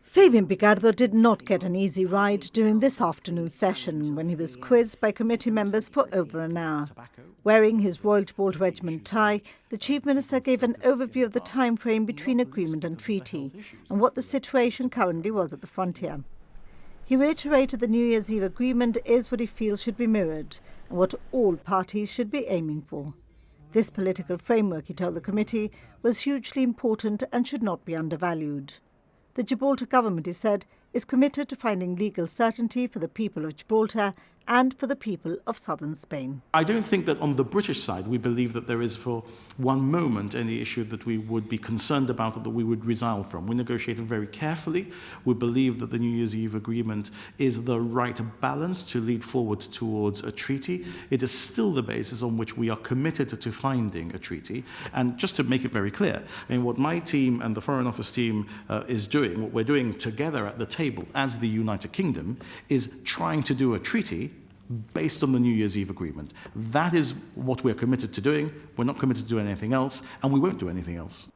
Fabian Picardo did not get an easy ride during this afternoon's session when he was quizzed by committee members for over an hour. Wearing his Royal Gibraltar Regiment tie, the Chief Minister gave an overview of the time frame between agreement and treaty and what the situation currently was at the frontier. He reiterated the New Year's Eve agreement is what he feels should be mirrored and what all parties should be aiming for. This political framework, he told the committee, was hugely important and should not be undervalued. The Gibraltar government, he said, is committed to finding legal certainty for the people of Gibraltar and for the people of southern Spain. I don't think that on the British side we believe that there is for one moment any issue that we would be concerned about or that we would resile from. We negotiated very carefully. We believe that the New Year's Eve agreement is the right balance to lead forward towards a treaty. It is still the basis on which we are committed to finding a treaty. And just to make it very clear, what my team and the Foreign Office team is doing, what we're doing together at the table as the United Kingdom, is trying to do a treaty based on the New Year's Eve agreement. That is what we're committed to doing. We're not committed to doing anything else, and we won't do anything else.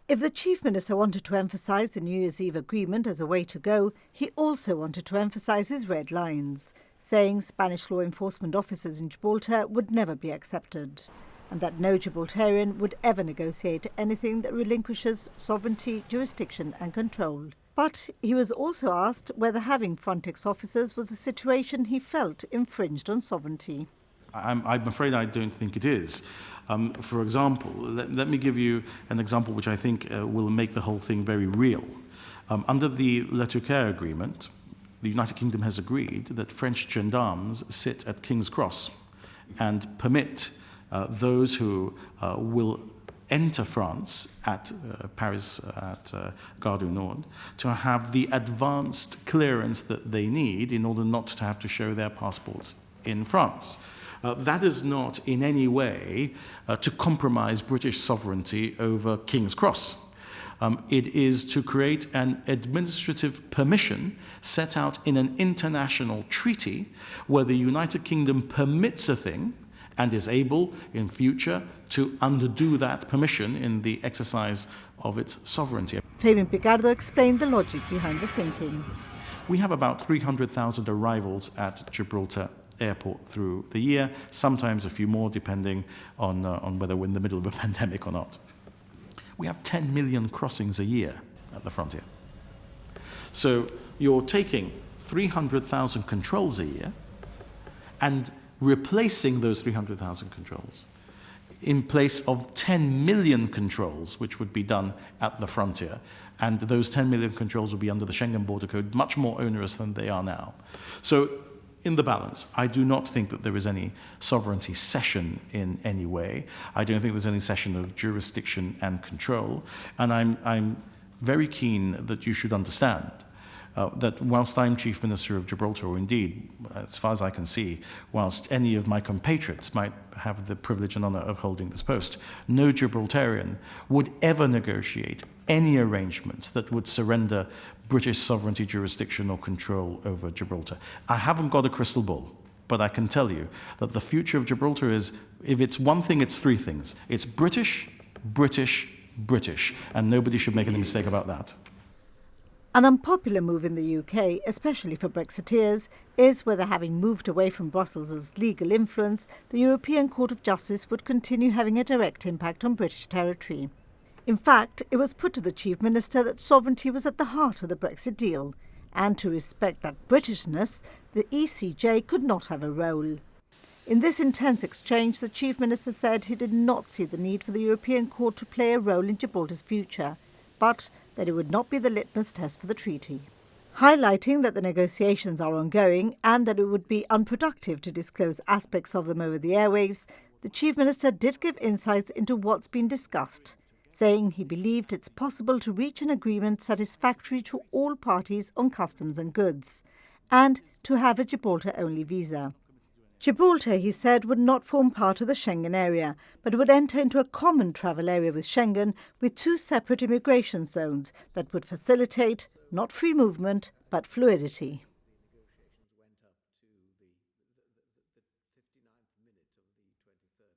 If the Chief Minister wanted to emphasise the New Year's Eve agreement as a way to go, he also wanted to emphasise his red lines, saying Spanish law enforcement officers in Gibraltar would never be accepted, and that no Gibraltarian would ever negotiate anything that relinquishes sovereignty, jurisdiction and control. But he was also asked whether having Frontex officers was a situation he felt infringed on sovereignty. I'm afraid I don't think it is. For example, let me give you an example which I think will make the whole thing very real. Under the Le Touquet agreement, the United Kingdom has agreed that French gendarmes sit at King's Cross and permit those who will enter France at Paris, at Gare du Nord, to have the advanced clearance that they need in order not to have to show their passports in France. That is not in any way to compromise British sovereignty over King's Cross. It is to create an administrative permission set out in an international treaty where the United Kingdom permits a thing and is able, in future, to undo that permission in the exercise of its sovereignty. Fabian Picardo explained the logic behind the thinking. We have about 300,000 arrivals at Gibraltar Airport through the year, sometimes a few more, depending on whether we're in the middle of a pandemic or not. We have 10 million crossings a year at the frontier. So you're taking 300,000 controls a year and replacing those 300,000 controls in place of 10 million controls, which would be done at the frontier. And those 10 million controls would be under the Schengen Border Code, much more onerous than they are now. So in the balance, I do not think that there is any sovereignty cession in any way. I don't think there's any cession of jurisdiction and control. And I'm very keen that you should understand that whilst I'm Chief Minister of Gibraltar, or indeed, as far as I can see, whilst any of my compatriots might have the privilege and honour of holding this post, no Gibraltarian would ever negotiate any arrangements that would surrender British sovereignty, jurisdiction or control over Gibraltar. I haven't got a crystal ball, but I can tell you that the future of Gibraltar is, if it's one thing, it's three things. It's British, British, British, and nobody should make any mistake about that. An unpopular move in the UK, especially for Brexiteers, is whether, having moved away from Brussels' legal influence, the European Court of Justice would continue having a direct impact on British territory. In fact, it was put to the Chief Minister that sovereignty was at the heart of the Brexit deal, and to respect that Britishness, the ECJ could not have a role. In this intense exchange, the Chief Minister said he did not see the need for the European Court to play a role in Gibraltar's future, but that it would not be the litmus test for the treaty. Highlighting that the negotiations are ongoing and that it would be unproductive to disclose aspects of them over the airwaves, the Chief Minister did give insights into what's been discussed, saying he believed it's possible to reach an agreement satisfactory to all parties on customs and goods, and to have a Gibraltar-only visa. Gibraltar, he said, would not form part of the Schengen area, but would enter into a common travel area with Schengen with two separate immigration zones that would facilitate not free movement, but fluidity.